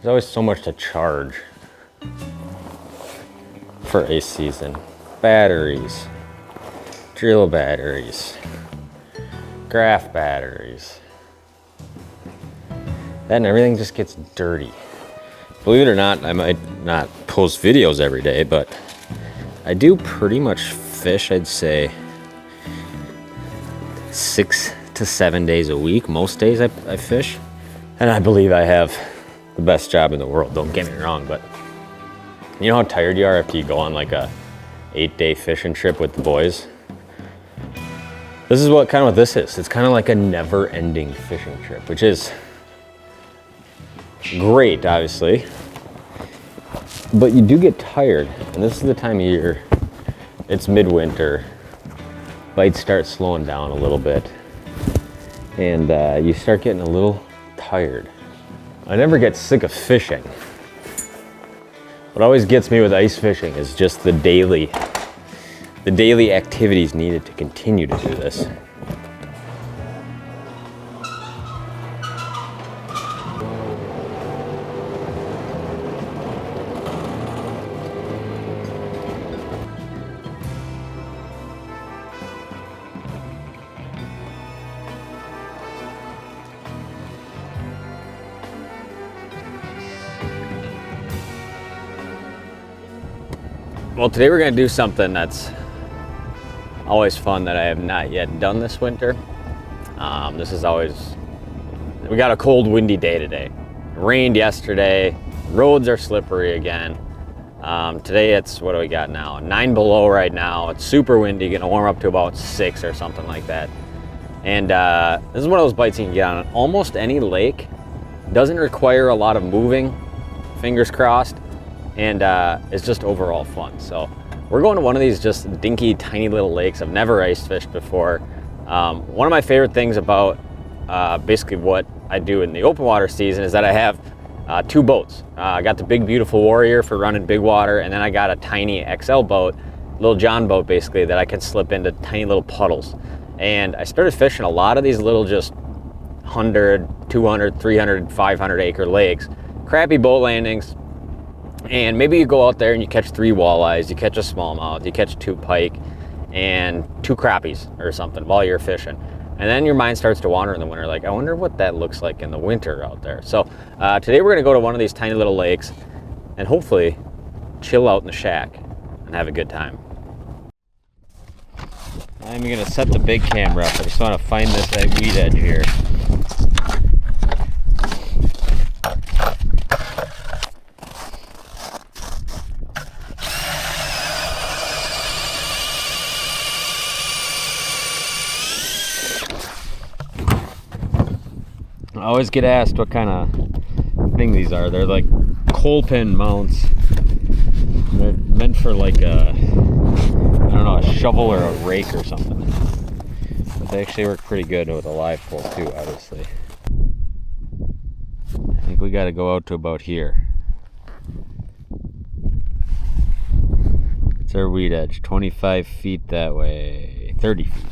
There's always so much to charge for a season. Batteries, drill batteries, graph batteries. That and everything just gets dirty. Believe it or not, I might not post videos every day, but I do pretty much fish, I'd say 6 to 7 days a week. Most days I fish, and I believe I have the best job in the world, don't get me wrong, but you know how tired you are after you go on like a 8-day fishing trip with the boys? This is what this is. It's kind of like a never-ending fishing trip, which is great, obviously, but you do get tired, and this is the time of year, it's midwinter, bites start slowing down a little bit, and you start getting a little tired. I never get sick of fishing. What always gets me with ice fishing is just the daily activities needed to continue to do this. Well, today we're gonna do something that's always fun that I have not yet done this winter. This is always, we got a cold, windy day today. It rained yesterday, roads are slippery again. Today it's, what do we got now? 9 below right now. It's super windy, gonna warm up to about 6 or something like that. And this is one of those bites you can get on almost any lake. Doesn't require a lot of moving, fingers crossed. And it's just overall fun. So we're going to one of these just dinky, tiny little lakes. I've never ice fished before. One of my favorite things about basically what I do in the open water season is that I have 2 boats. I got the big, beautiful Warrior for running big water, and then I got a tiny XL boat, little John boat basically, that I can slip into tiny little puddles. And I started fishing a lot of these little just 100, 200, 300, 500 acre lakes, crappie boat landings. And maybe you go out there and you catch 3 walleyes, you catch a smallmouth, you catch 2 pike, and 2 crappies or something while you're fishing. And then your mind starts to wander in the winter, like, I wonder what that looks like in the winter out there. So today we're gonna go to one of these tiny little lakes and hopefully chill out in the shack and have a good time. I'm gonna set the big camera up. I just wanna find this weed edge here. I always get asked what kind of thing these are. They're like coal pin mounts. They're meant for like a, I don't know, a shovel or a rake or something. But they actually work pretty good with a live pole too, obviously. I think we got to go out to about here. It's our weed edge, 25 feet that way, 30 feet.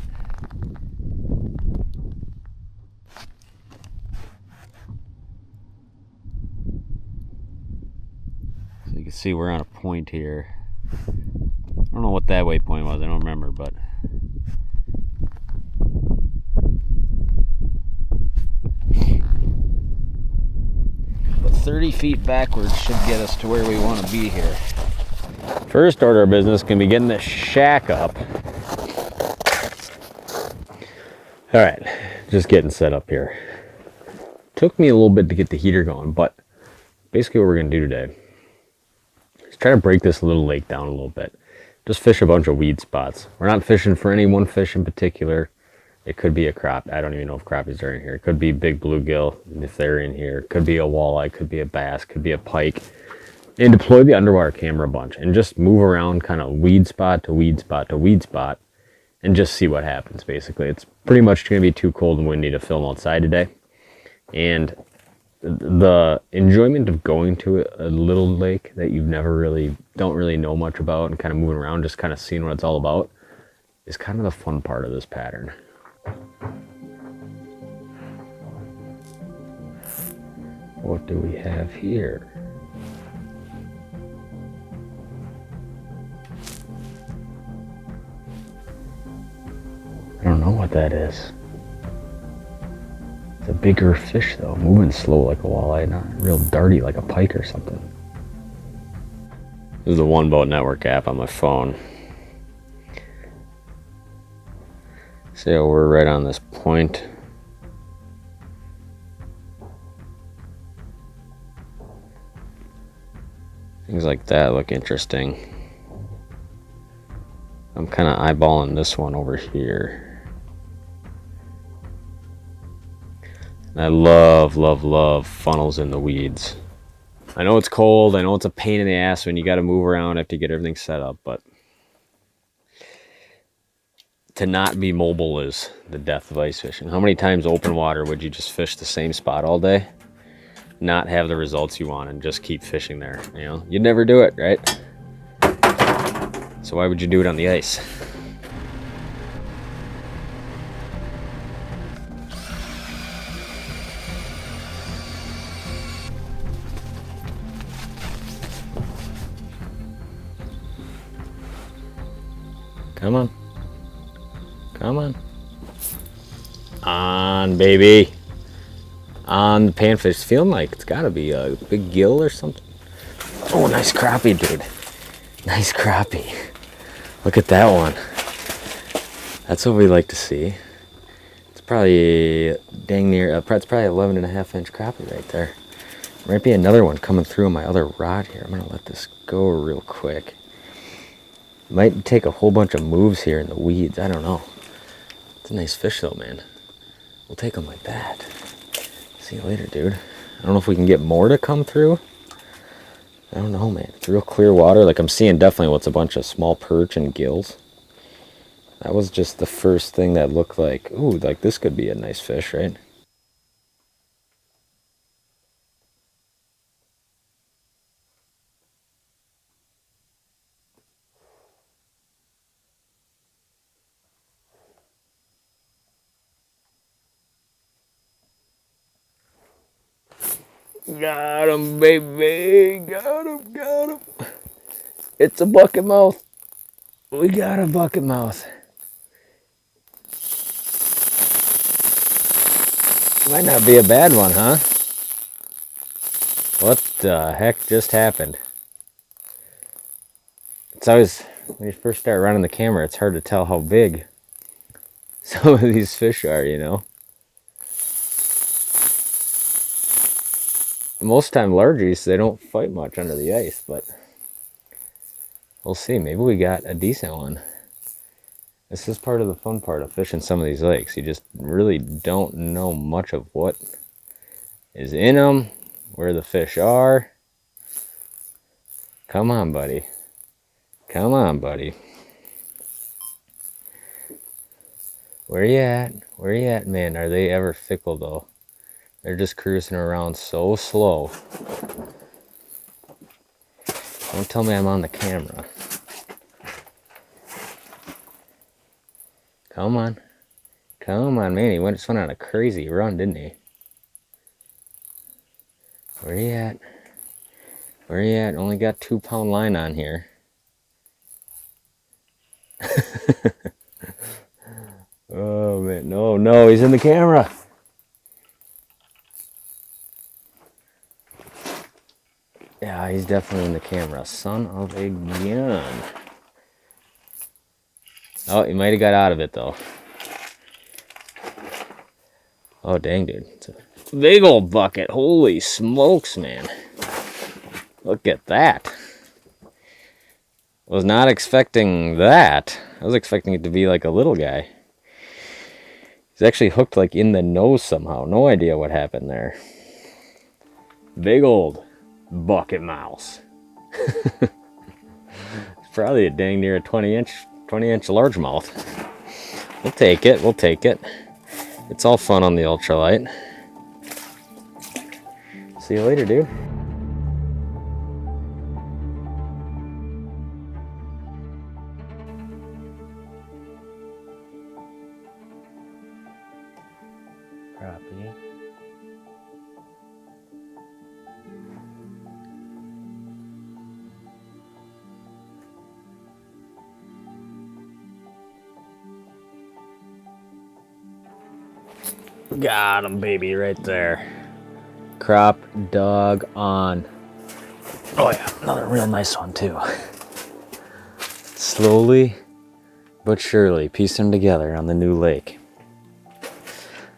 You can see we're on a point here. I don't know what that waypoint was, I don't remember, but but 30 feet backwards should get us to where we want to be here. First order of business can be getting this shack up. All right, just getting set up here. Took me a little bit to get the heater going, but basically what we're gonna do today, try to break this little lake down a little bit. Just fish a bunch of weed spots. We're not fishing for any one fish in particular. It could be a crop. I don't even know if crappies are in here. It could be big bluegill if they're in here. It could be a walleye, could be a bass, could be a pike. And deploy the underwater camera a bunch and just move around kind of weed spot to weed spot to weed spot and just see what happens basically. It's pretty much going to be too cold and windy to film outside today. And the enjoyment of going to a little lake that you've don't really know much about and kind of moving around, just kind of seeing what it's all about, is kind of the fun part of this pattern. What do we have here? I don't know what that is. It's a bigger fish though, moving slow like a walleye, not real darty like a pike or something. This is the One Boat Network app on my phone. See how we're right on this point. Things like that look interesting. I'm kind of eyeballing this one over here. I love, love, love funnels in the weeds. I know it's cold, I know it's a pain in the ass when you got to move around after you get everything set up, but to not be mobile is the death of ice fishing. How many times open water would you just fish the same spot all day? Not have the results you want and just keep fishing there, you know? You'd never do it, right? So why would you do it on the ice? Come on. Come on. On, baby. On the panfish. It's feeling like it's gotta be a big gill or something. Oh, nice crappie, dude. Nice crappie. Look at that one. That's what we like to see. It's probably dang near, it's probably 11.5-inch crappie right there. Might be another one coming through on my other rod here. I'm gonna let this go real quick. Might take a whole bunch of moves here in the weeds. I don't know. It's a nice fish though, man. We'll take them like that. See you later, dude. I don't know if we can get more to come through. I don't know, man. It's real clear water. Like I'm seeing definitely what's a bunch of small perch and gills. That was just the first thing that looked like, ooh, like this could be a nice fish, right? Got him, baby. Got him, got him. It's a bucketmouth. We got a bucketmouth. Might not be a bad one, huh? What the heck just happened? It's always, when you first start running the camera, it's hard to tell how big some of these fish are, you know? Most time largies, they don't fight much under the ice, but we'll see. Maybe we got a decent one. This is part of the fun part of fishing some of these lakes. You just really don't know much of what is in them, where the fish are. Come on, buddy. Come on, buddy. Where you at? Where you at, man? Are they ever fickle, though? They're just cruising around so slow. Don't tell me I'm on the camera. Come on. Come on, man. He just went on a crazy run, didn't he? Where you at? Where you at? Only got 2-pound line on here. Oh, man. No, no. He's in the camera. Yeah, he's definitely in the camera. Son of a gun. Oh, he might have got out of it, though. Oh, dang, dude. It's a big old bucket. Holy smokes, man. Look at that. Was not expecting that. I was expecting it to be like a little guy. He's actually hooked like in the nose somehow. No idea what happened there. Big old bucket mouse. It's probably a dang near a 20-inch largemouth. We'll take it. We'll take it. It's all fun on the ultralight. See you later, dude. Crappie. Got him, baby, right there. Crop dog on. Oh yeah, another real nice one too. Slowly but surely piecing them together on the new lake.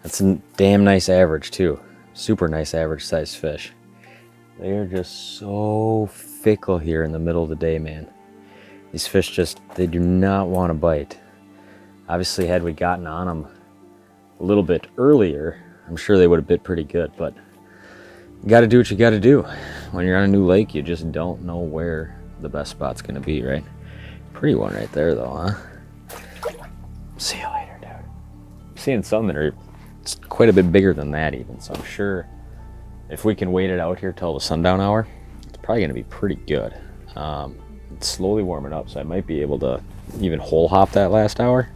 That's a damn nice average too. Super nice average size fish. They are just so fickle here in the middle of the day, man. These fish just, they do not want to bite. Obviously, had we gotten on them a little bit earlier, I'm sure they would have bit pretty good, but you got to do what you got to do. When you're on a new lake, you just don't know where the best spot's going to be, right? Pretty one right there, though, huh? See you later, dude. I'm seeing some that are quite a bit bigger than that even, so I'm sure if we can wait it out here till the sundown hour, it's probably going to be pretty good. It's slowly warming up, so I might be able to even hole hop that last hour.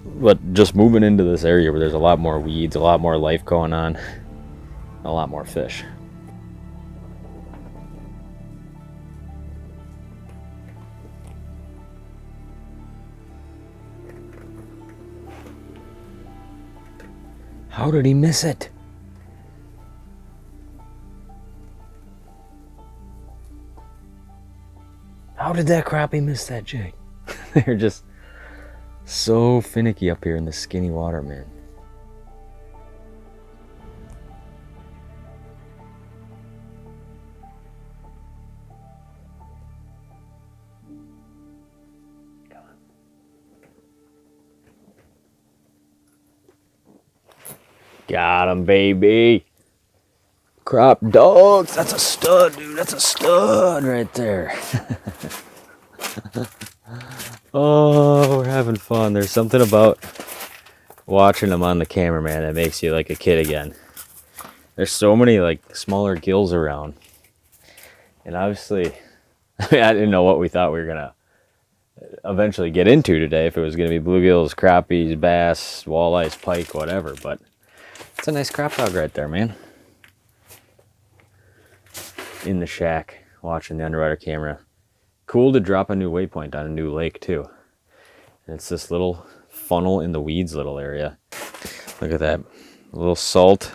But just moving into this area where there's a lot more weeds, a lot more life going on, a lot more fish. How did he miss it? How did that crappie miss that jig? They're just so finicky up here in the skinny water, man. Got him, baby. Crop dogs. That's a stud, dude. That's a stud right there. Oh, we're having fun. There's something about watching them on the camera, man, that makes you like a kid again. There's so many like smaller gills around. And obviously, I didn't know what we thought we were going to eventually get into today. If it was going to be bluegills, crappies, bass, walleyes, pike, whatever. But it's a nice crop dog right there, man. In the shack, watching the underwater camera. Cool to drop a new waypoint on a new lake too. And it's this little funnel in the weeds little area. Look at that. A little salt,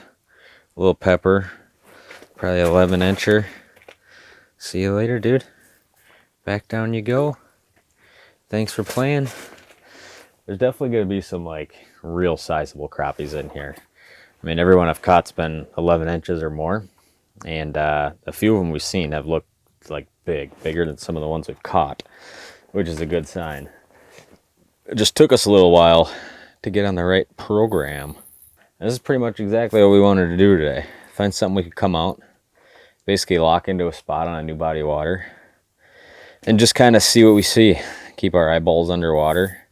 a little pepper, probably 11-incher. See you later, dude. Back down you go. Thanks for playing. There's definitely going to be some like real sizable crappies in here. I mean, everyone I've caught's been 11 inches or more. And a few of them we've seen have looked like bigger than some of the ones we've caught, which is a good sign. It just took us a little while to get on the right program. And this is pretty much exactly what we wanted to do today. Find something we could come out, basically lock into a spot on a new body of water, and just kind of see what we see. Keep our eyeballs underwater,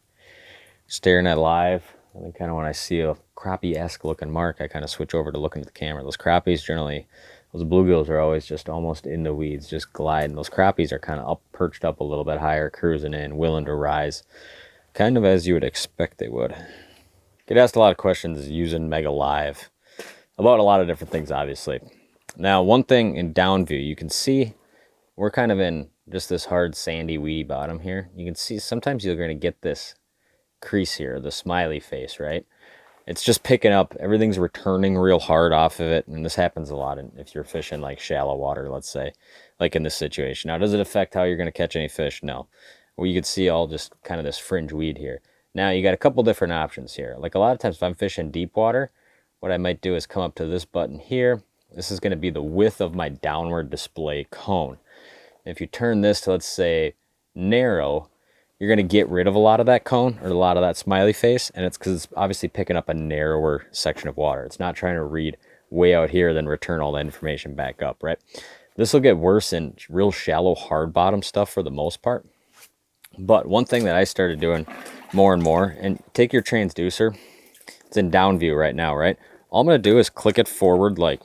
staring at live. And then kind of when I see a crappie-esque looking mark, I kind of switch over to looking at the camera. Those crappies generally, those bluegills are always just almost in the weeds, just gliding. Those crappies are kind of up, perched up a little bit higher, cruising in, willing to rise, kind of as you would expect they would. Get asked a lot of questions using Mega Live about a lot of different things, obviously. Now, one thing in down view, you can see we're kind of in just this hard, sandy, weedy bottom here. You can see sometimes you're going to get this crease here, the smiley face, right? It's just picking up, everything's returning real hard off of it, and this happens a lot if you're fishing like shallow water, let's say, like in this situation. Now, does it affect how you're going to catch any fish? No. Well, you can see all just kind of this fringe weed here. Now, you got a couple different options here. Like a lot of times if I'm fishing deep water, what I might do is come up to this button here. This is going to be the width of my downward display cone. If you turn this to, let's say, narrow, you're going to get rid of a lot of that cone or a lot of that smiley face, and it's because it's obviously picking up a narrower section of water. It's not trying to read way out here then return all that information back up, right? This will get worse in real shallow, hard bottom stuff for the most part. But one thing that I started doing more and more, and take your transducer, it's in down view right now, right? All I'm going to do is click it forward like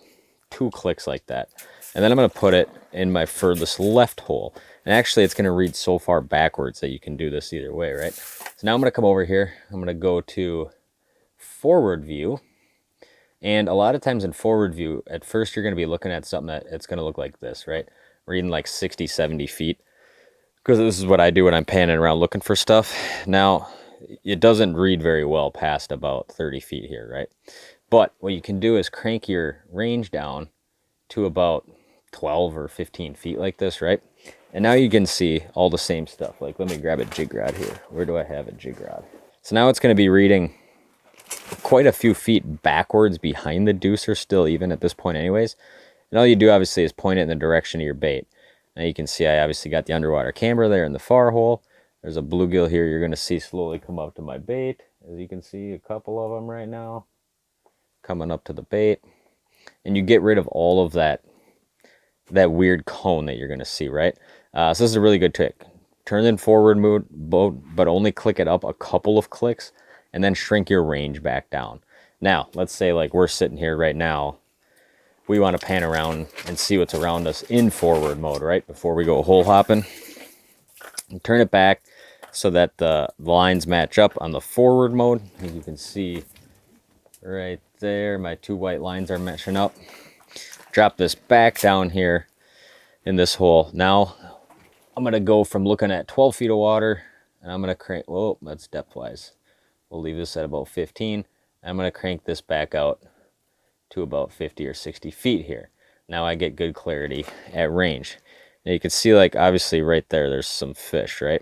2 clicks like that. And then I'm going to put it in my furthest left hole. And actually, it's going to read so far backwards that you can do this either way, right? So now I'm going to come over here. I'm going to go to forward view. And a lot of times in forward view, at first you're going to be looking at something that it's going to look like this, right? Reading like 60, 70 feet. Because this is what I do when I'm panning around looking for stuff. Now, it doesn't read very well past about 30 feet here, right? But what you can do is crank your range down to about 12 or 15 feet like this, right? And now you can see all the same stuff. Like, let me grab a jig rod here. Where do I have a jig rod? So now it's going to be reading quite a few feet backwards behind the deucer still, even at this point anyways. And all you do obviously is point it in the direction of your bait. Now you can see I obviously got the underwater camera there in the far hole. There's a bluegill here you're going to see slowly come up to my bait. As you can see, a couple of them right now coming up to the bait. And you get rid of all of that weird cone that you're going to see, right? So this is a really good trick. Turn in forward mode, but only click it up a couple of clicks, and then shrink your range back down. Now, let's say like we're sitting here right now. We want to pan around and see what's around us in forward mode, right? Before we go hole hopping. And turn it back so that the lines match up on the forward mode. As you can see right there, my two white lines are matching up. Drop this back down here in this hole. Now, I'm going to go from looking at 12 feet of water, and I'm going to crank, whoa, that's depth-wise. We'll leave this at about 15. I'm going to crank this back out to about 50 or 60 feet here. Now I get good clarity at range. Now you can see, like, obviously right there, there's some fish, right?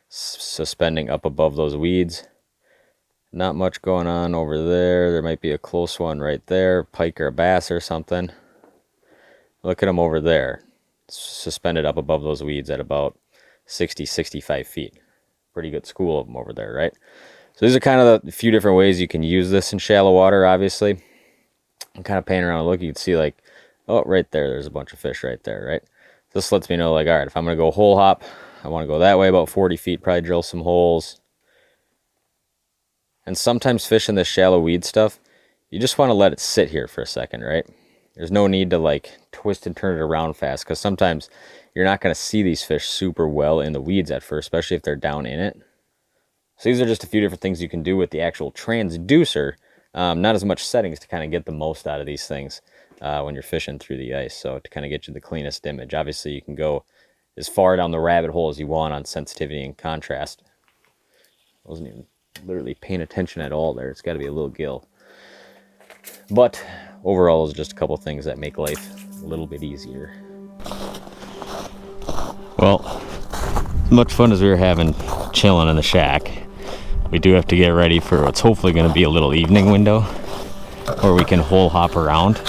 Suspending up above those weeds. Not much going on over there. There might be a close one right there, pike or a bass or something. Look at them over there, suspended up above those weeds at about 60, 65 feet. Pretty good school of them over there, right? So these are kind of the few different ways you can use this in shallow water, obviously. I'm kind of panning around and look, you can see like, oh, right there, there's a bunch of fish right there, right? This lets me know, like, all right, if I'm going to go hole hop, I want to go that way about 40 feet, probably drill some holes. And sometimes fish in this shallow weed stuff, you just want to let it sit here for a second, right? There's no need to like twist and turn it around fast, because sometimes you're not going to see these fish super well in the weeds at first, especially if they're down in it. So these are just a few different things you can do with the actual transducer. Not as much settings to kind of get the most out of these things when you're fishing through the ice. So to kind of get you the cleanest image, obviously you can go as far down the rabbit hole as you want on sensitivity and contrast. I wasn't even literally paying attention at all there. It's got to be a little gill. But overall, it's just a couple things that make life a little bit easier. Well, as much fun as we were having chilling in the shack, we do have to get ready for what's hopefully going to be a little evening window where we can hole hop around.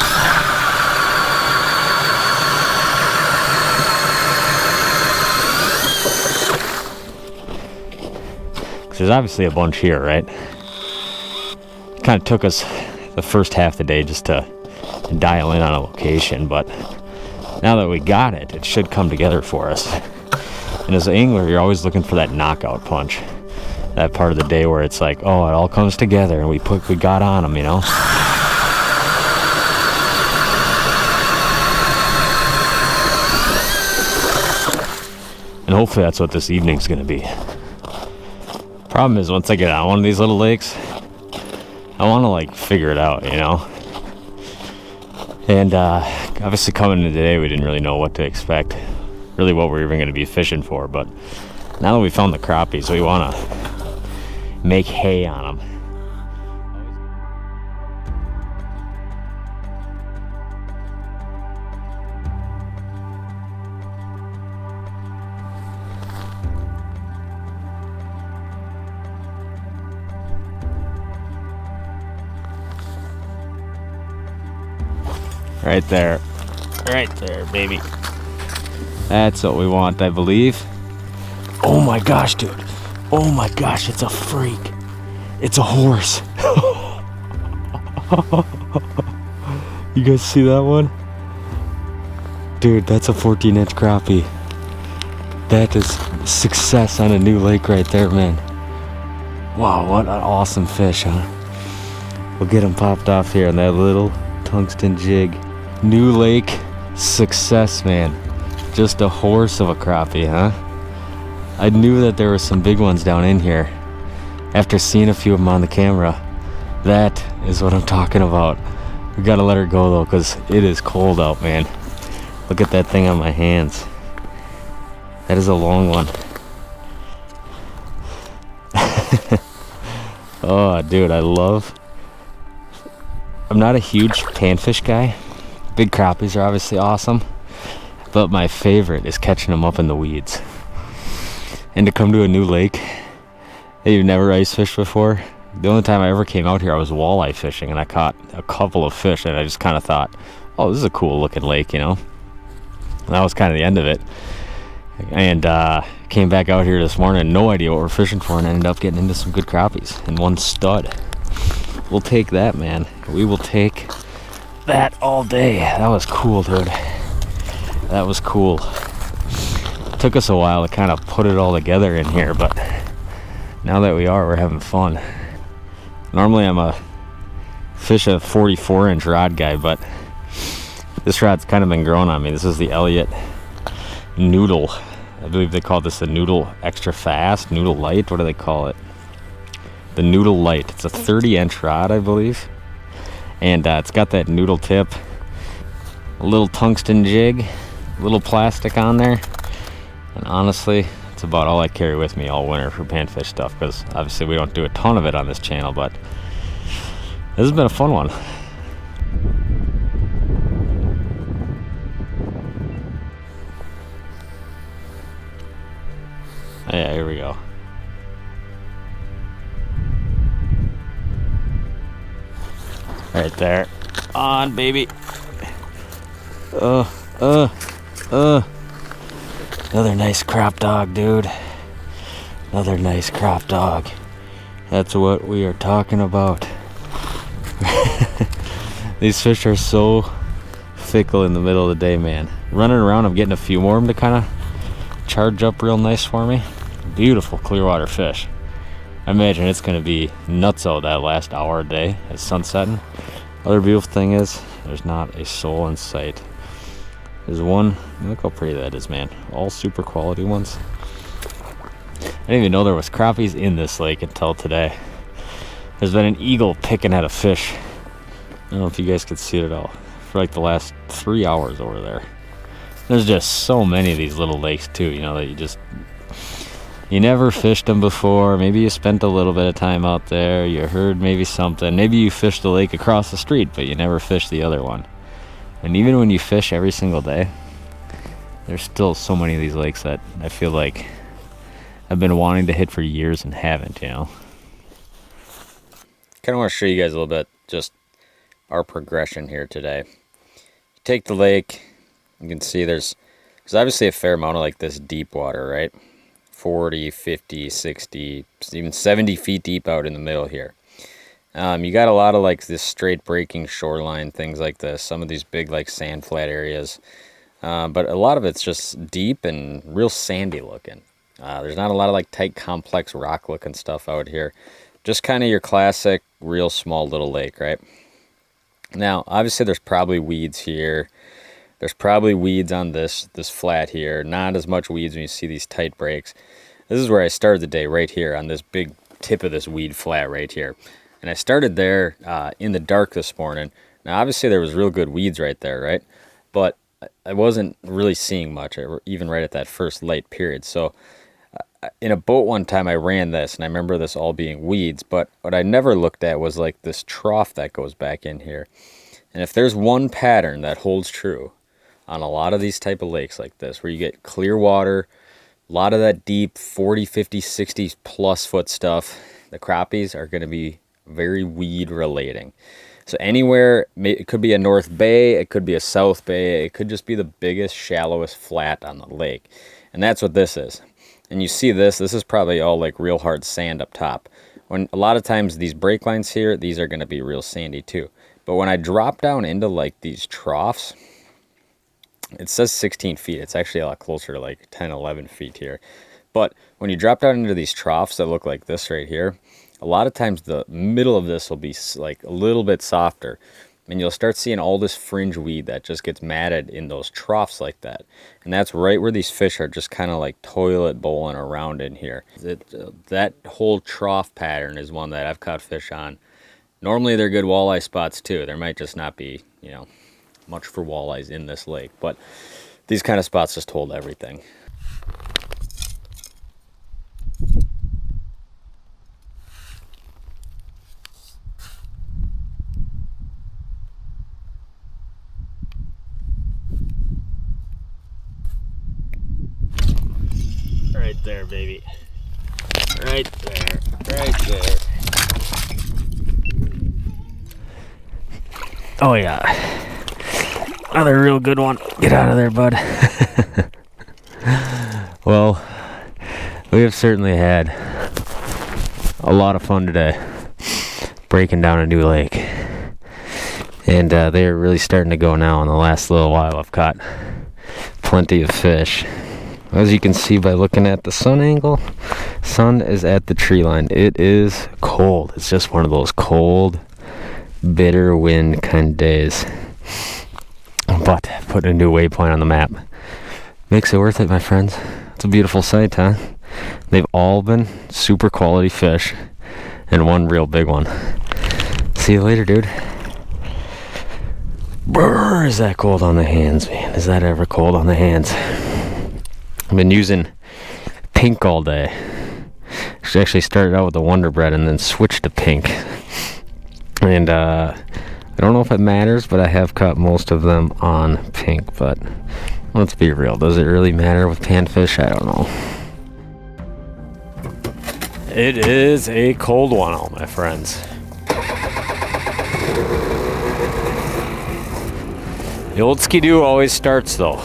There's obviously a bunch here, right? It kind of took us the first half of the day just to dial in on a location, but now that we got it, it should come together for us. And as an angler, you're always looking for that knockout punch. That part of the day where it's like, oh, it all comes together and we got on them, you know? And hopefully that's what this evening's gonna be. Problem is, once I get on one of these little lakes, I want to like figure it out, you know. And obviously coming into today, we didn't really know what to expect, really what we're even going to be fishing for. But now that we found the crappies, we want to make hay on them. Right there, baby. That's what we want, I believe. Oh my gosh, dude. Oh my gosh, it's a freak. It's a horse. You guys see that one? Dude, that's a 14-inch crappie. That is success on a new lake right there, man. Wow, what an awesome fish, huh? We'll get him popped off here on that little tungsten jig. New lake success, man. Just a horse of a crappie, huh? I knew that there were some big ones down in here after seeing a few of them on the camera. That is what I'm talking about. We gotta let her go though, because it is cold out, man. Look at that thing on my hands. That is a long one. Oh, dude, I love I'm not a huge panfish guy. Big crappies are obviously awesome, but my favorite is catching them up in the weeds. And to come to a new lake that you've never ice fished before. The only time I ever came out here, I was walleye fishing, and I caught a couple of fish, and I just kind of thought, oh, this is a cool looking lake, you know? And that was kind of the end of it. And came back out here this morning, no idea what we're fishing for, and ended up getting into some good crappies and one stud. We'll take that, man. We will take that all day. That was cool, dude. That was cool. It took us a while to kind of put it all together in here, but now that we are, we're having fun. Normally I'm a fish a 44-inch rod guy, but this rod's kind of been growing on me. This is the Elliott Noodle. I believe they call this the Noodle Extra Fast, Noodle Light. What do they call it? The Noodle Light. It's a 30-inch rod, I believe. And it's got that noodle tip, a little tungsten jig, a little plastic on there. And honestly, it's about all I carry with me all winter for panfish stuff, because obviously we don't do a ton of it on this channel, but this has been a fun one. Yeah, here we go. Right there. On, baby. Another nice crop dog, dude. Another nice crop dog. That's what we are talking about. These fish are so fickle in the middle of the day, man. Running around, I'm getting a few more of them to kind of charge up real nice for me. Beautiful clearwater fish. I imagine it's going to be nutso that last hour a day at sunsetting. Other beautiful thing is there's not a soul in sight. There's one. Look how pretty that is, man. All super quality ones. I didn't even know there was crappies in this lake until today. There's been an eagle picking at a fish. I don't know if you guys could see it at all. For like the last 3 hours over there. There's just so many of these little lakes too, you know, that you never fished them before. Maybe you spent a little bit of time out there. You heard maybe something. Maybe you fished the lake across the street, but you never fished the other one. And even when you fish every single day, there's still so many of these lakes that I feel like I've been wanting to hit for years and haven't, you know. Kind of want to show you guys a little bit just our progression here today. Take the lake, you can see there's obviously a fair amount of like this deep water, right? 40, 50, 60, even 70 feet deep out in the middle here. You got a lot of like this straight breaking shoreline, things like this, some of these big like sand flat areas. But a lot of it's just deep and real sandy looking. There's not a lot of like tight, complex rock looking stuff out here. Just kind of your classic, real small little lake, right? Now, obviously there's probably weeds here. There's probably weeds on this flat here. Not as much weeds when you see these tight breaks. This is where I started the day, right here on this big tip of this weed flat right here. And I started there in the dark this morning. Now, obviously there was real good weeds right there, right? But I wasn't really seeing much, even right at that first light period. So in a boat one time I ran this, and I remember this all being weeds, but what I never looked at was like this trough that goes back in here. And if there's one pattern that holds true on a lot of these type of lakes like this, where you get clear water, a lot of that deep 40, 50, 60 plus foot stuff, the crappies are going to be very weed relating. So anywhere, it could be a North Bay, it could be a South Bay, it could just be the biggest, shallowest flat on the lake. And that's what this is. And you see this is probably all like real hard sand up top. When a lot of times these break lines here, these are going to be real sandy too. But when I drop down into like these troughs, it says 16 feet. It's actually a lot closer to like 10, 11 feet here. But when you drop down into these troughs that look like this right here, a lot of times the middle of this will be like a little bit softer. And you'll start seeing all this fringe weed that just gets matted in those troughs like that. And that's right where these fish are just kind of like toilet bowling around in here. That whole trough pattern is one that I've caught fish on. Normally they're good walleye spots too. There might just not be, you know, much for walleyes in this lake. But these kind of spots just hold everything. there, baby. Right there. Right there. Oh yeah. Another real good one. Get out of there, bud. Well, we have certainly had a lot of fun today breaking down a new lake. And they're really starting to go now in the last little while. I've caught plenty of fish. As you can see by looking at the sun angle, sun is at the tree line. It is cold. It's just one of those cold, bitter wind kind of days. But putting a new waypoint on the map makes it worth it, my friends. It's a beautiful sight, huh? They've all been super quality fish and one real big one. See you later, dude. Brr, is that cold on the hands, man? Is that ever cold on the hands? I've been using pink all day. She actually started out with the Wonder Bread and then switched to pink. And I don't know if it matters, but I have caught most of them on pink. But let's be real, does it really matter with panfish? I don't know. It is a cold one, all my friends. The old skidoo always starts though.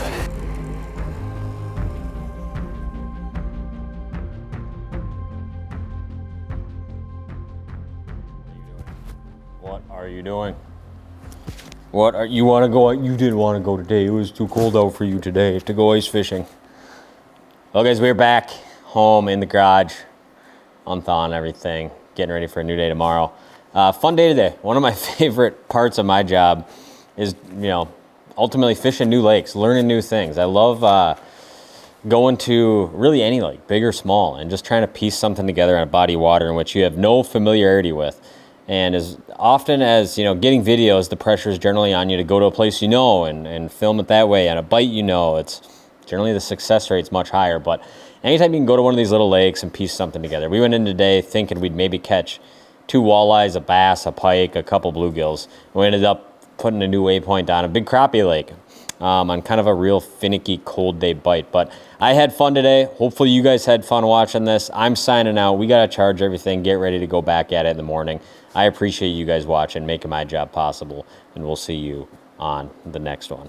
What are you doing? What are you want to go out? You didn't want to go today. It was too cold out for you today to go ice fishing. Well, guys, we're back home in the garage, unthawing everything, getting ready for a new day tomorrow. Fun day today. One of my favorite parts of my job is, ultimately fishing new lakes, learning new things. I love going to really any lake, big or small, and just trying to piece something together on a body of water in which you have no familiarity with. And as often as, getting videos, the pressure is generally on you to go to a place and film it that way. And a bite, it's generally the success rate's much higher. But anytime you can go to one of these little lakes and piece something together. We went in today thinking we'd maybe catch 2 walleyes, a bass, a pike, a couple bluegills. We ended up putting a new waypoint on a big crappie lake on kind of a real finicky cold day bite. But I had fun today. Hopefully you guys had fun watching this. I'm signing out. We got to charge everything, get ready to go back at it in the morning. I appreciate you guys watching, making my job possible, and we'll see you on the next one.